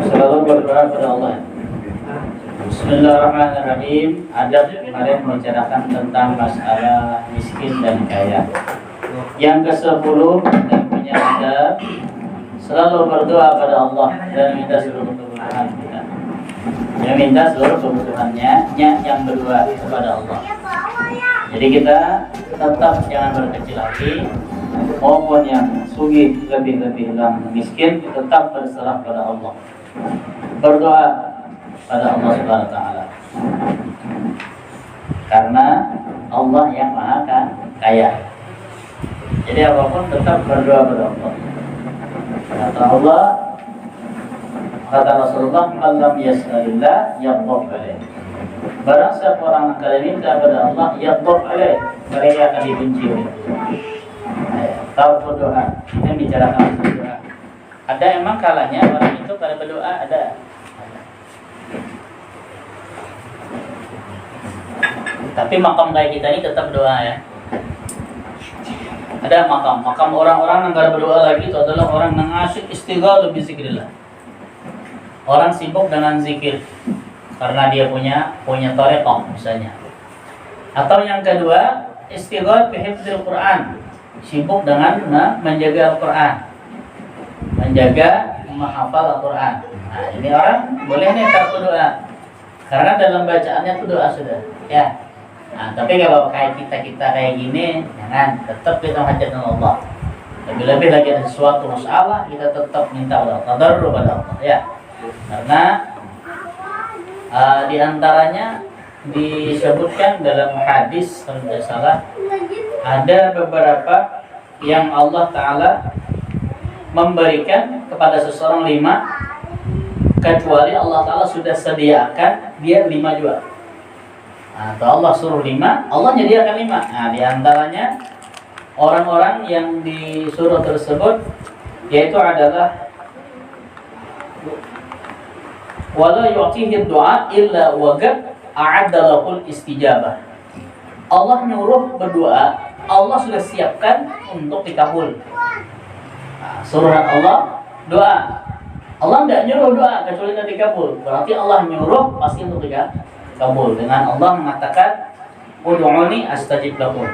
Selalu berdoa kepada Allah. Bismillahirrahmanirrahim. Adab kemarin membicarakan tentang masalah miskin dan kaya. Yang ke-10 dan punya adab, selalu berdoa pada Allah dan minta seluruh kebutuhan kita. Yang minta seluruh kebutuhannya, yang berdoa kepada Allah. Jadi kita tetap jangan berkecil hati, maupun yang sugih lebih-lebih yang miskin tetap berserah pada Allah. Berdoa pada Allah Subhanahu wa taala. Karena Allah yang Maha Kaya. Jadi apapun tetap berdoa pada Allah. Kata Allah, kata Rasulullah, "Man lam yas'alillah yaghdab alaih." Barang siapa orang kalian minta pada Allah, yaghdab alaih, mereka akan dibenci oleh Allah. Tahu berdoa, kita bicarakan berdoa. Ada emang kalanya orang itu pada berdoa ada. Tapi makam kayak kita ini tetap doa ya. Ada makam orang-orang yang gak berdoa lagi itu adalah orang yang asyik istighfar lebih zikrillah. Orang sibuk dengan zikir karena dia punya thariqah misalnya. Atau yang kedua, istighfar bi hifdzil Quran. Sibuk dengan menjaga Al-Quran, menjaga menghafal Al-Quran. Nah, ini orang boleh nih tarku doa, karena dalam bacaannya itu doa sudah ya. Nah, tapi kalau kayak kita kayak gini, jangan, tetap kita hajat dengan Allah. Lebih-lebih lagi ada sesuatu masalah, kita tetap minta Allah, tadarru pada Allah ya. Karena di antaranya disebutkan dalam hadis kalau tidak salah, ada beberapa yang Allah Ta'ala memberikan kepada seseorang 5, kecuali Allah Ta'ala sudah sediakan dia 5 juga. Atau Allah suruh 5, Allah menyediakan 5. Nah, di antaranya orang-orang yang disuruh tersebut yaitu adalah wala yu'tihi du'a illa waqad a'adda lahul istijabah. Allah nyuruh berdoa, Allah sudah siapkan untuk dikabul. Nah, suruhan Allah doa. Allah tidak nyuruh doa kecuali nanti dikabul. Berarti Allah nyuruh pasti untuk dikabul. Dengan Allah mengatakan, "Ud'uni astajib lakum."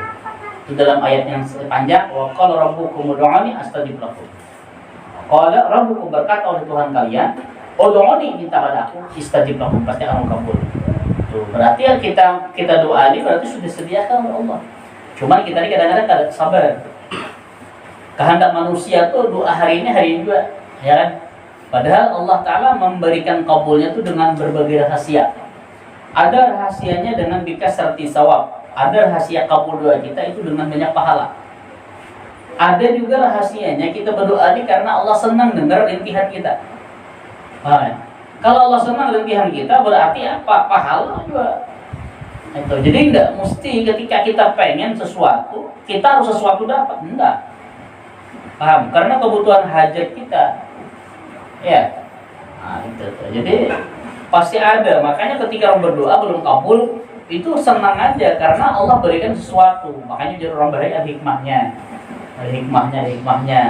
Itu dalam ayat yang panjang, "Wa qala rabbukum ud'uni astajib lakum." Qala rabbukum, berkata oleh Tuhan kalian, "Ud'uni, minta pada aku, istajib lakum, pasti akan kabul." Berarti yang kita doa ini berarti sudah disediakan oleh Allah. Cuman kita ini kadang-kadang tidak sabar. Kehendak manusia tuh doa hari ini juga, ya kan? Padahal Allah Ta'ala memberikan kabulnya itu dengan berbagai rahasia. Ada rahasianya dengan bikasrati sawab. Ada rahasia kabul doa kita itu dengan banyak pahala. Ada juga rahasianya kita berdoa ini karena Allah senang dengar rintihan kita. Kalau Allah senang rintihan kita berarti apa? Pahala juga. Itu. Jadi enggak mesti ketika kita pengen sesuatu, kita harus sesuatu dapat. Enggak. Paham? Karena kebutuhan hajat kita. Ya. Nah, itu. Jadi pasti ada. Makanya ketika orang berdoa belum kabul, itu senang aja karena Allah berikan sesuatu. Makanya jadi orang baik ada hikmahnya. Ada hikmahnya.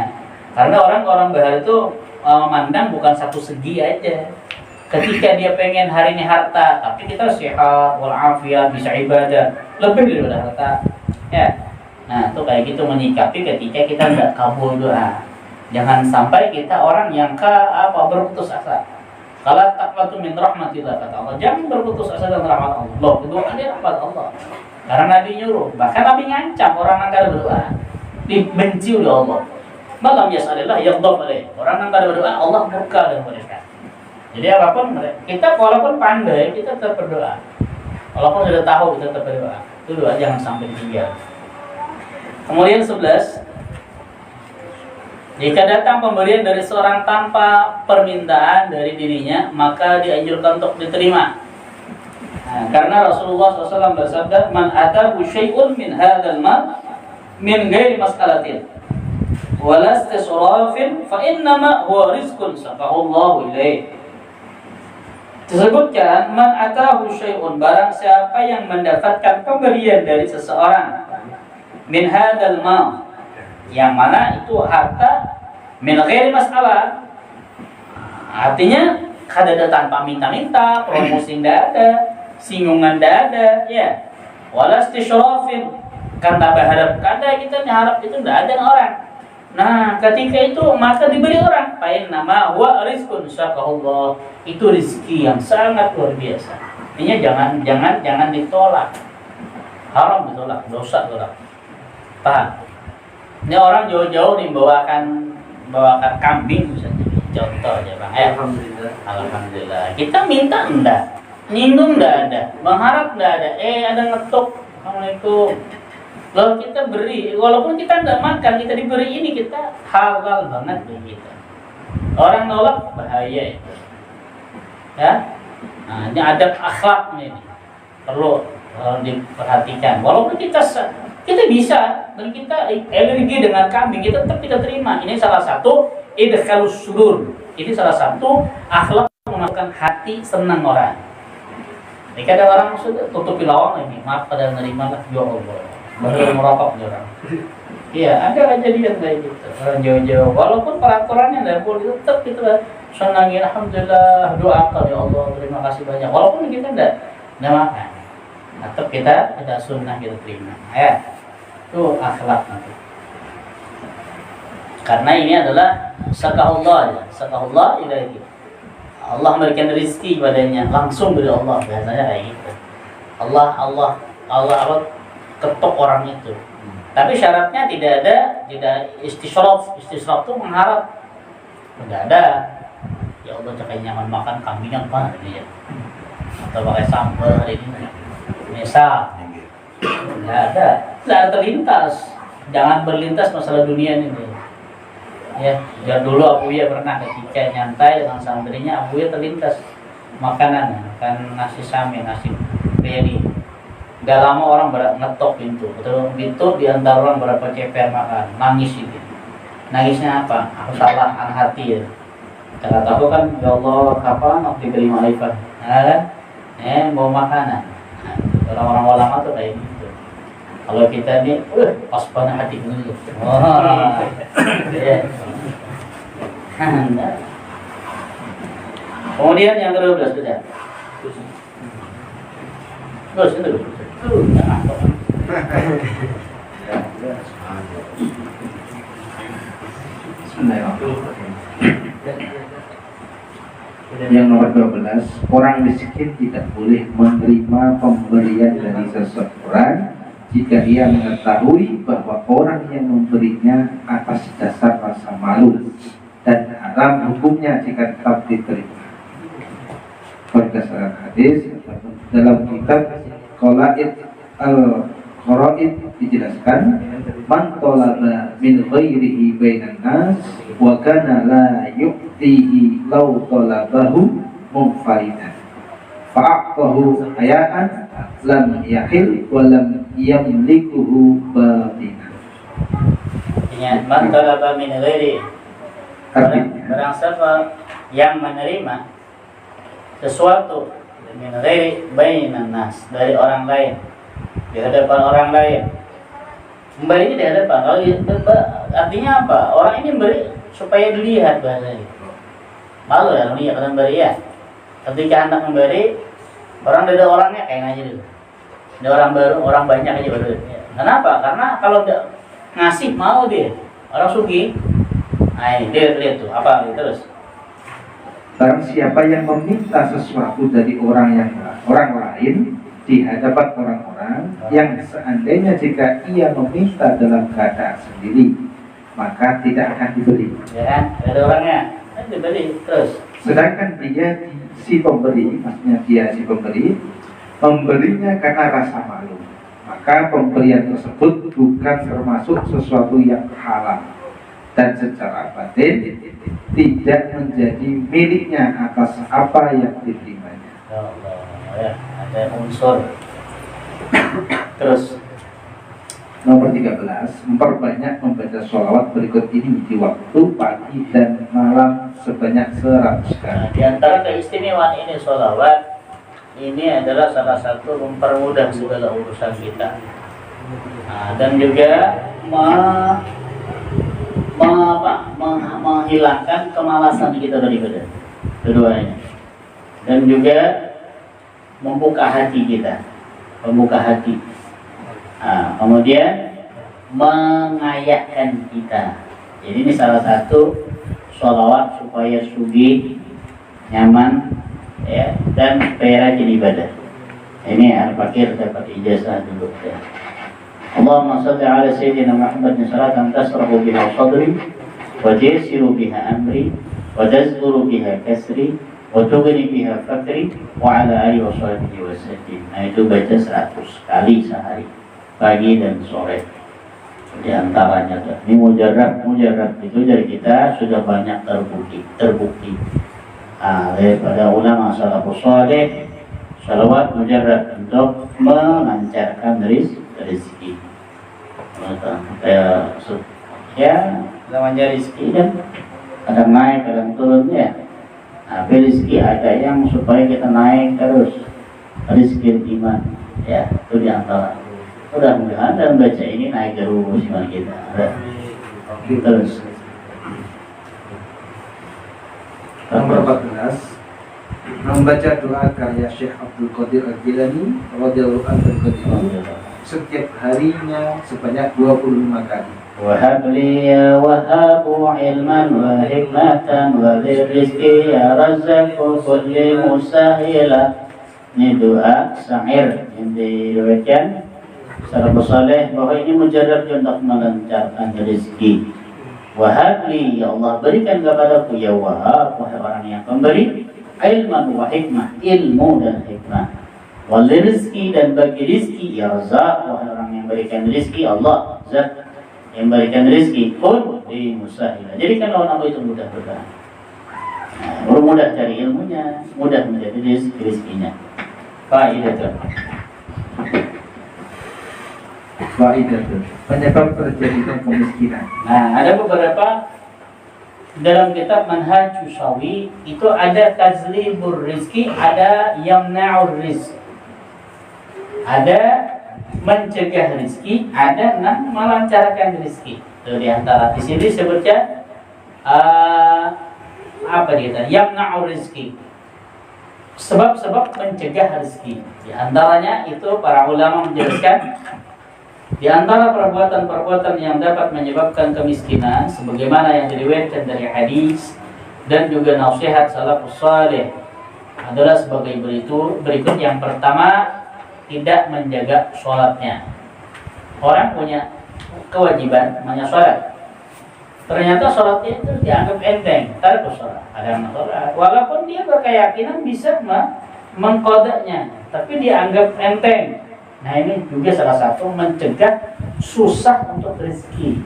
Karena orang bahar itu memandang bukan satu segi aja. Ketika dia pengen hari ini harta, tapi kita sehat, walafiat, bisa ibadah, lebih daripada harta. Ya. Nah, itu kayak gitu menyikapi ketika kita enggak kabul doa. Jangan sampai kita orang yang berputus asa. Kalau taqnatu min rahmatillah, kata Allah, jangan berputus asa dengan rahmat Allah. Loh, doa ini rahmat Allah. Karena Nabi nyuruh, bahkan Nabi ngancam orang yang enggak berdoa dibenci oleh Allah. Malam yas'alillah yaghdab alaih. Orang yang enggak berdoa, Allah murka dengan mereka. Jadi apapun kita walaupun pandai kita tetap berdoa. Walaupun sudah tahu kita tetap berdoa. Itu doa jangan sampai ditinggal. Kemudian 11, jika datang pemberian dari seorang tanpa permintaan dari dirinya, maka dianjurkan untuk diterima. Nah, karena Rasulullah SAW bersabda, "Man atahu syai'un min hadzal mal min ghairi mas'alatin, wala istisrafin fa innama huwa rizqun saqahu Allahu ilaih. Disebutkan man atahu syai'un, barang siapa yang mendapatkan pemberian dari seseorang, min hadzal mal, yang mana itu harta min ghairi masalah, artinya kada tanpa minta-minta, promosi ndak ada, singgungan ndak ada, ya. Wala istisyrafin, kan tak berharap, kada kita harap itu ndak ada orang. Nah, ketika itu maka diberi orang. Pain nama wa rizqun syaqahullah. Itu rezeki yang sangat luar biasa. Ini jangan ditolak. Haram ditolak, dosa tolak. Paham? Ini orang jauh-jauh nih bawakan kambing misalnya. Contoh aja, Bang. Alhamdulillah. Alhamdulillah. Kita minta enggak, nyinggung enggak ada, mengharap enggak ada. Ada ngetuk. Assalamualaikum. Lalu kita beri, walaupun kita tidak makan, kita diberi ini, kita halal banget bagi kita. Orang nolak bahaya itu, ya. Nah, ini adab akhlaknya ini perlu diperhatikan. Walaupun kita bisa dan kita alergi dengan kambing, kita tetap kita terima. Ini salah satu idkhalus surur. Ini salah satu akhlak memasukkan hati senang orang. Jika ada orang sudah tutupi lawang ini, maaf pada nerima lah, ya Allah. Baru merokok orang. Iya, ada kejadian kayak gitu. Orang jauh-jauh, walaupun peraturannya tidak boleh, tetap kita senangin, alhamdulillah, doakan ya Allah, terima kasih banyak. Walaupun kita tidak makan, tetap kita ada sunnah kita terima. Ya, itu akhlak nanti. Karena ini adalah sakahullah, sakahullah ilahi. Allah memberikan rezeki padanya langsung dari Allah, biasanya kayak gitu. Allah ketok orang itu. Tapi syaratnya tidak istisyraf. Istisyraf itu mengharap. Tidak ada. Ya Allah, cakai nyaman makan kambing apa gitu ya. Atau pakai sambal hari ini. Misal. Tidak ada. Tidak terlintas. Jangan berlintas masalah dunia ini. Ya, dulu Abu Ya pernah ketika nyantai dengan santrinya, Abu Ya terlintas makanan, makan nasi sami, nasi biryani. Gak lama orang ngetok pintu, betul pintu diantar orang berapa ceper makan, nangis itu. Nangisnya apa? Aku salah, anak hati ya. Kata aku kan, ya Allah, kapan aku diberi maifan? Nah, kan? Mau makanan. Nah, orang-orang ulama tuh kayak gitu. Kalau kita nih, pas banget hati dulu. Wah, ya. Kemudian yang ke-12 sudah. Terus itu. Yang nomor 12, orang miskin tidak boleh menerima pemberian dari seseorang jika ia mengetahui bahwa orang yang memberinya atas dasar rasa malu, dan haram hukumnya jika tetap diterima. Berdasarkan hadis dalam kitab Qala'id al-Qara'id dijelaskan, man talaba min ghairihi bainan nas wa kana la yu'tihi law talabahu munfaridan fa'aqtahu hayaan lam yahil wa lam yamlikuhu batinan. Man talaba min ghairi, barang siapa yang menerima sesuatu min ghairi bainan nas, dari orang lain, di hadapan orang lain, memberinya di hadapan. Kalau artinya apa? Orang ini memberi supaya dilihat bahasanya. Malu ya dunia kalau memberi ya. Ketika hendak memberi, orang ada orangnya kayak aja dulu. Ada orang baru, orang banyak aja baru. Kenapa? Karena kalau udah ngasih mau dia, orang sugih. Nah, dia lihat tuh apa terus. Barang siapa yang meminta sesuatu dari orang lain di hadapan orang-orang, yang seandainya jika ia meminta dalam keadaan sendiri, maka tidak akan diberi. Ya kan? Ada orangnya, diberi terus. Sedangkan dia si pemberi, maksudnya dia si pemberi, memberinya karena rasa malu, maka pemberian tersebut bukan termasuk sesuatu yang halal, dan secara batin tidak menjadi miliknya atas apa yang diterimanya. Ya Allah, ya, ada unsur. Terus Nomor 13, memperbanyak membaca sholawat berikut ini di waktu pagi dan malam sebanyak 100 kali. Nah, di antara keistimewaan ini sholawat, ini adalah salah satu mempermudah segala urusan kita. Nah, dan juga menghilangkan kemalasan kita daripada keduanya. Dan juga membuka hati kita, membuka hati. Nah, kemudian mengayahkan kita. Jadi ini salah satu sholawat supaya sugih, nyaman, ya, dan rajin ibadah. Ini Al-Fakir dapat ijazah dulu ya. Allahumma salli ala sayyidina Muhammadin salatan tasrahu biha sadri wa jasiru biha amri wa tazkuru biha kasri wa tughni biha fakri wa ala alihi wa sahbihi wa sallim. Nah, itu baca 100 kali sehari, pagi dan sore. Di antaranya tuh, ini mujarab itu dari kita sudah banyak terbukti. Daripada ulama salafus saleh, salawat mujarab untuk melancarkan rezeki. Ya, namanya rezeki kan kadang naik, kadang turun ya. Tapi rezeki ada yang supaya kita naik terus, rezeki iman, ya itu diantara. Mudah-mudahan dalam baca ini naik terus iman kita. Terus. Nomor 14, membaca doa karya Syekh Abdul Qadir Al-Jilani radhiyallahu anhu setiap harinya sebanyak 25 kali. Wahab li ya wahabu ilman wa hikmatan wa rizqi ya razzaqu kulli musahila. Ini doa syair yang diriwayatkan salafus saleh bahwa ini mujarab untuk melancarkan rezeki. Wahab li, ya Allah berikan kepadaku, ya Wahab, wahai orang yang pemberi, ilman wa hikmah, ilmu dan hikmah, wal rizki, dan bagi rizki, ya Razzaq, wahai orang yang berikan rizki, Allah Zat yang berikan rizki, kun di musahila, jadikan lawan aku itu mudah berkah. Nah, mudah cari ilmunya, mudah menjadi rizkinya. Faedah penyebab terjadinya kemiskinan. Nah, ada beberapa dalam kitab Manhaj Usawi itu ada tazlibur rizki, ada yamna'ur rizki, ada mencegah rizki, ada melancarkan rizki. Itu di antara di sini sebutnya apa kita? Yamna'ur rizki. Sebab-sebab mencegah rizki. Di antaranya itu para ulama menjelaskan di antara perbuatan-perbuatan yang dapat menyebabkan kemiskinan sebagaimana yang diriwayatkan dari hadis dan juga nasihat salafus saleh adalah sebagai berikut. Yang pertama, tidak menjaga sholatnya. Orang punya kewajiban namanya sholat, ternyata sholatnya itu dianggap enteng, tarkus sholat, ada sholat walaupun dia berkeyakinan bisa mengkodaknya, tapi dianggap enteng. Nah, ini juga salah satu mencegah susah untuk rezeki.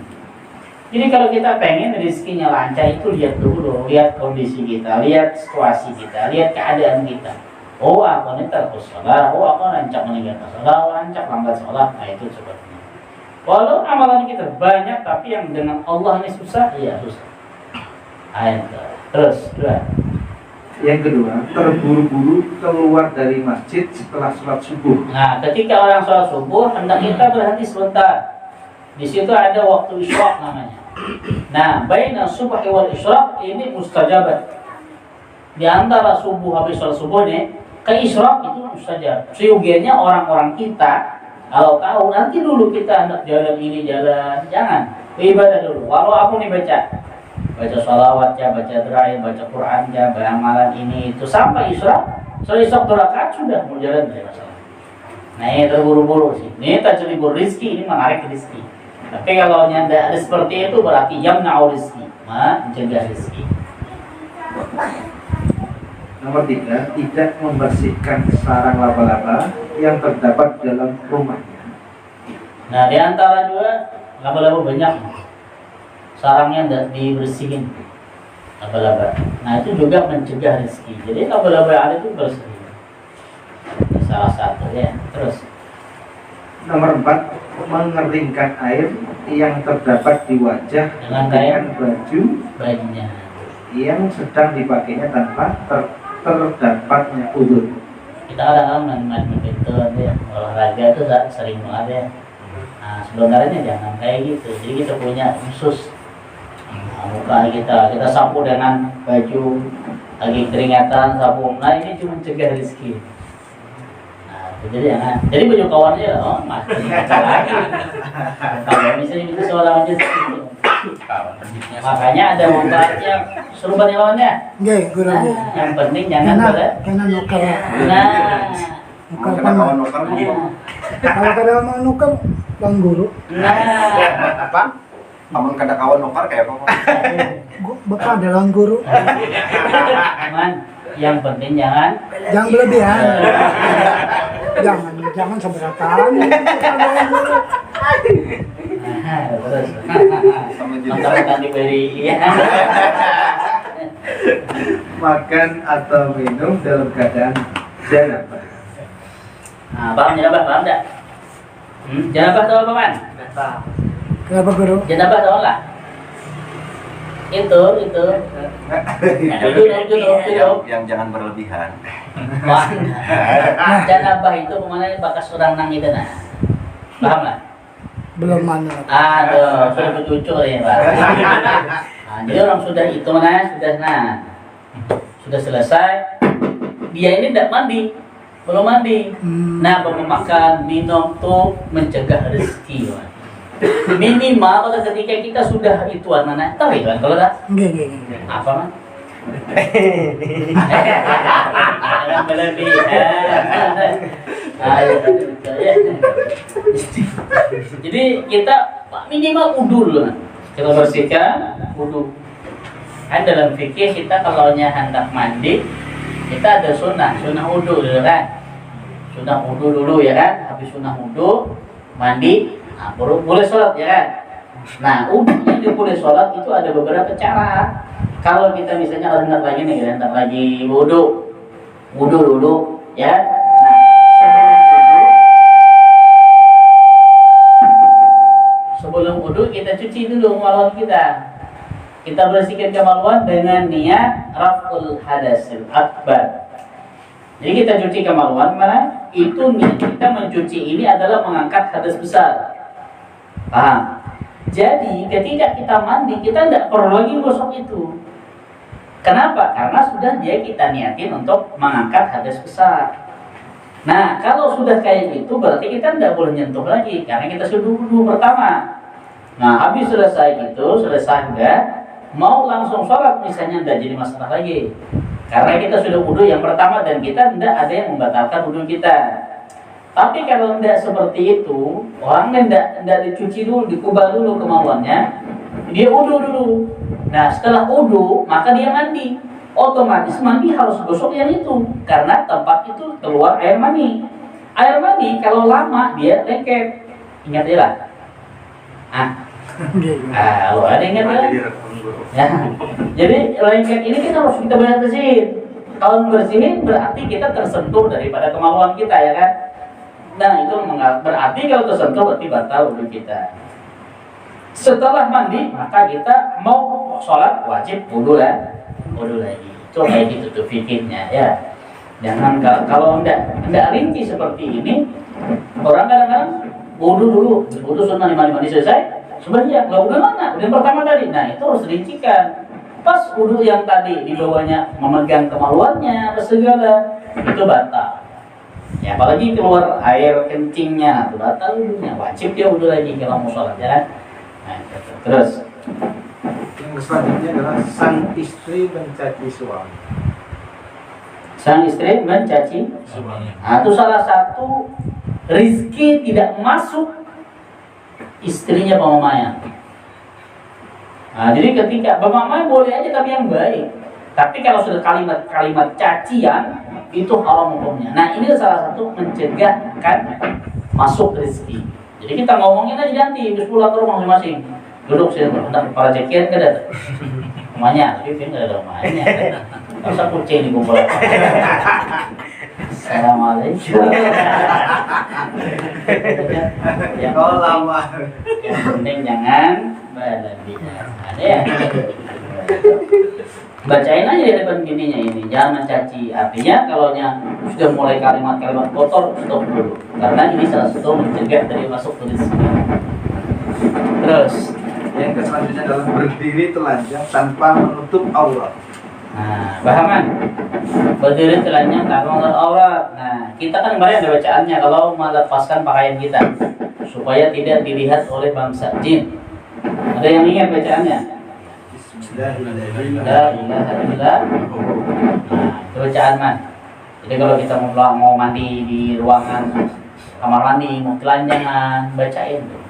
Jadi kalau kita pengen rezekinya lancar itu lihat dulu, lihat kondisi kita, lihat situasi kita, lihat keadaan kita. Oh, aku ini terus sholat, oh aku rancak meninggalkan sholat, rancak lambat sholat. Nah, itu sebabnya. Walau amalan kita banyak, tapi yang dengan Allah ini susah, iya susah. Ayo, terus dua. Yang kedua, terburu-buru keluar dari masjid setelah sholat subuh. Nah, ketika orang sholat subuh, hendak kita berhenti sebentar. Di situ ada waktu isyraq namanya. Nah, baina subuh wal isyraq ini mustajabat. Di antara subuh habis sholat subuh nih, ke isyraq itu mustajab. Seyugianya orang-orang kita, kalau tahu nanti dulu kita hendak jalan ini jalan, jangan ibadah dulu. Walau aku nih baca sholawat ya, baca doa, baca Quran ya, amalan ini itu sampai isyraq. Soal isyraq 2 rakaat sudah mau jalan tidak masalah. Nah, ini terburu-buru sih. Ini tajlibur rizki, ini menarik rizki. Tapi kalau nyanda ada seperti itu berarti yamna'u rizki, mencegah rizki. Nomor 3, tidak membersihkan sarang laba-laba yang terdapat dalam rumahnya. Nah, di antara dua laba-laba banyak. Sarangnya tidak dibersihin laba-laba. Nah, itu juga mencegah rezeki. Jadi laba-laba yang ada itu bersih. Salah satu ya. Terus Nomor 4, mengeringkan air yang terdapat di wajah dengan bajunya yang sedang dipakainya tanpa terdapatnya udhur. Kita kadang-kadang main itu ya, olahraga itu sering banget ya. Nah sebenarnya jangan kayak gitu. Jadi kita punya khusus muka kita sapu dengan baju, lagi keringatan sapu. Nah ini cuma mencegah rezeki. Nah jadi jangan. Jadi baju kawannya masih lagi. Kalau misalnya itu seorang aja makanya ada membaca suruh lawannya. Nggih, guru. Yang penting jangan boleh. Kena nukar. Nah, Nukar pan. Kalau kada mau nukar, bang guru. nah, Apa? Namun kada kawan nukar kayak apa? Bapak adalah guru. cuman yang penting jangan Jangan berlebihan. Jangan seberatan. terus mentang-mentang diberi ya. Makan atau minum dalam keadaan janabah. Nah, paham enggak? Janabah tahu apa kan? Kenapa guru? Janabah tahu lah. Itu. Yang jangan berlebihan. Wah. Janabah itu kemana bakas orang nang itu nah. Paham lah? Belum mana. Aduh, sudah bercucur ya Pak. Nah, jadi orang sudah itu sudah selesai. Dia ini tidak mandi, belum mandi. Nah, baru makan, minum tuh mencegah rezeki. Pak. Minimal pada ketika kita sudah ituan mana, tahu itu kan kalau dah Nggih. apa man? Jangan berlebihan. Jadi kita minimal wudu dulu. Kita bersihkan wudu. Kan dalam fikih kita kalau hendak mandi, kita ada sunnah wudu dulu kan. Sunnah wudu dulu ya kan. Habis sunnah wudu, mandi, nah, baru boleh sholat ya kan. Nah, yang boleh sholat itu ada beberapa cara. Kalau kita misalnya hendak lagi wudu dulu ya. Sebelum wudu kita cuci dulu kemaluan kita. Kita bersihkan kemaluan dengan niat raf'ul hadasil akbar. Jadi kita cuci kemaluan mana? Itu niat kita mencuci ini adalah mengangkat hadas besar. Paham? Jadi ketika kita mandi kita tidak perlu lagi gosok itu. Kenapa? Karena sudah kita niatin untuk mengangkat hadas besar. Nah, kalau sudah kayak gitu berarti kita tidak boleh nyentuh lagi karena kita sudah wudu pertama. Nah, habis selesai udah mau langsung sholat misalnya tidak jadi masalah lagi. Karena kita sudah wudu yang pertama dan kita tidak ada yang membatalkan wudu kita. Tapi kalau tidak seperti itu, orang tidak dicuci dulu, dikubah dulu kemaluannya, dia wudu dulu. Nah, setelah wudu maka dia mandi. Otomatis mandi harus gosok yang itu karena tempat itu keluar air mani. Air mani kalau lama dia lengket. Ingat ya lah. Kalau ada ingat ya. Jadi lengket ini kita harus kita bersihin. Kalau bersihin berarti kita tersentuh daripada kemaluan kita ya kan. Nah itu berarti kalau tersentuh berarti batal wudu kita. Setelah mandi maka kita mau sholat wajib wudu lagi. Itu kayak gitu tuh fikirnya ya. Jangan kalau enggak rinci seperti ini, orang kadang-kadang wudu sunnah mandi selesai, sebenarnya kalau udah mana? Udah yang pertama tadi. Nah, itu harus dirincikan. Pas wudu yang tadi di bawahnya memegang kemaluannya apa segala, itu batal. Ya, apalagi keluar air kencingnya, itu batal wudunya. Wajib dia wudu lagi kalau mau sholat ya kan. Nah, terus Yang selanjutnya adalah sang istri mencaci suami. sang istri mencaci suami. Nah, itu salah satu rizki tidak masuk istrinya Pak Mamaya. Nah, jadi ketika Pak Mamaya boleh aja tapi yang baik. Tapi kalau sudah kalimat cacian itu haram hukumnya. Nah, ini salah satu mencegahkan masuk rezeki. Jadi kita ngomongin aja ganti, terus pulang ke rumah masing-masing. Duduk sih, bentar para cekian kan ada. Rumahnya, tapi kan nggak ada rumahnya. Masa kucing di kumpul. Assalamualaikum. Yang Kau penting- lama. Yang penting jangan berlebihan. Ya. Bacain aja di depan gininya ini, jangan mencaci. Artinya kalau sudah mulai kalimat-kalimat kotor, stop dulu. Karena ini salah satu mencegah dari masuk ke rezeki. Terus, Yang selanjutnya adalah berdiri telanjang tanpa menutup aurat. nah, pahaman? Berdiri telanjang tanpa menutup aurat. Nah, kita kan kemarin ada bacaannya kalau melepaskan pakaian kita supaya tidak dilihat oleh bangsa jin. Ada yang ingat bacaannya? La ilaha illallah. Nah, itu bacaan man. Jadi kalau kita mau mandi di ruangan kamar mandi, mau telanjangan, bacain tuh.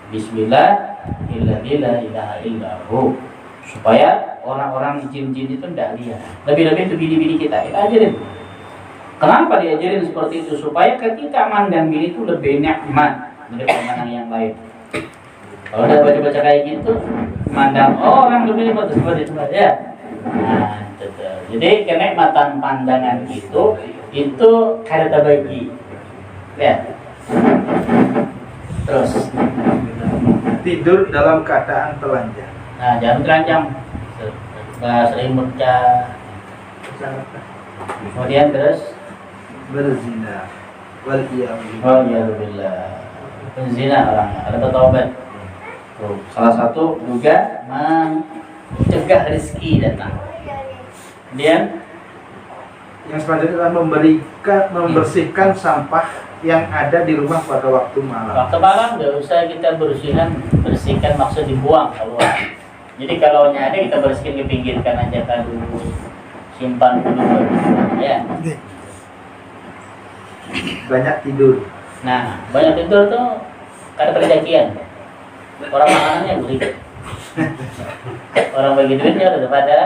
Bismillah, la ilaha illallah. Supaya orang-orang jin-jin itu tidak lihat. Lebih-lebih itu bini-bini kita ajarin. Kenapa diajarin seperti itu? Supaya ketika mandang bini itu lebih nikmat daripada yang lain. Kalau udah baca-baca kayak gitu, mandang orang lebih nikmat seperti itu ya. Nah, gitu. Jadi kenikmatan pandangan itu kada terbagi. Ya. Terus, Tidur dalam keadaan telanjang. nah jangan telanjang. Selimut kah. Kemudian terus, Berzina. Wal oh ya billah. Penzina orangnya, ada bertobat. Tuh, salah satu juga mencegah rezeki datang. Kemudian Yang selanjutnya adalah membersihkan sampah yang ada di rumah pada waktu malam. waktu malam nggak usah kita bersihkan maksud dibuang keluar. Jadi kalau ada kita bersihkan dipinggirkan aja kan dulu, simpan dulu ya. Banyak tidur. Nah banyak tidur tuh kada perjanjian. Orang makanannya beli. Orang bagi duitnya udah pada.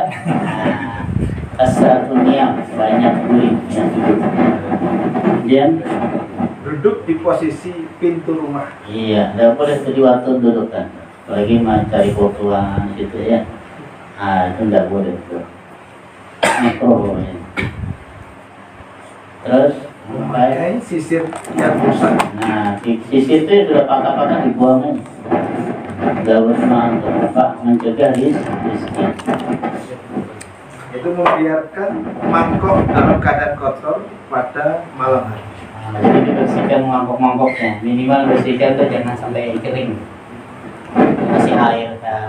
Asal dunia banyak duit yang tidur. Kemudian Duduk di posisi pintu rumah. iya, tidak boleh tuh di waktu duduk kan. Apalagi mencari fotoan gitu ya. Ah, itu tidak boleh tuh. Makro ya. Terus, Memakai sisir yang rusak. nah, di sisi itu sudah patah-patah dibuangin. Tidak bermanfaat untuk apa? Mencegah rezeki. Itu membiarkan mangkok dalam keadaan kotor pada malam hari. Nah, jadi dibersihkan mangkok-mangkoknya. Minimal bersihkan tuh jangan sampai kering. Kasih air. Ya.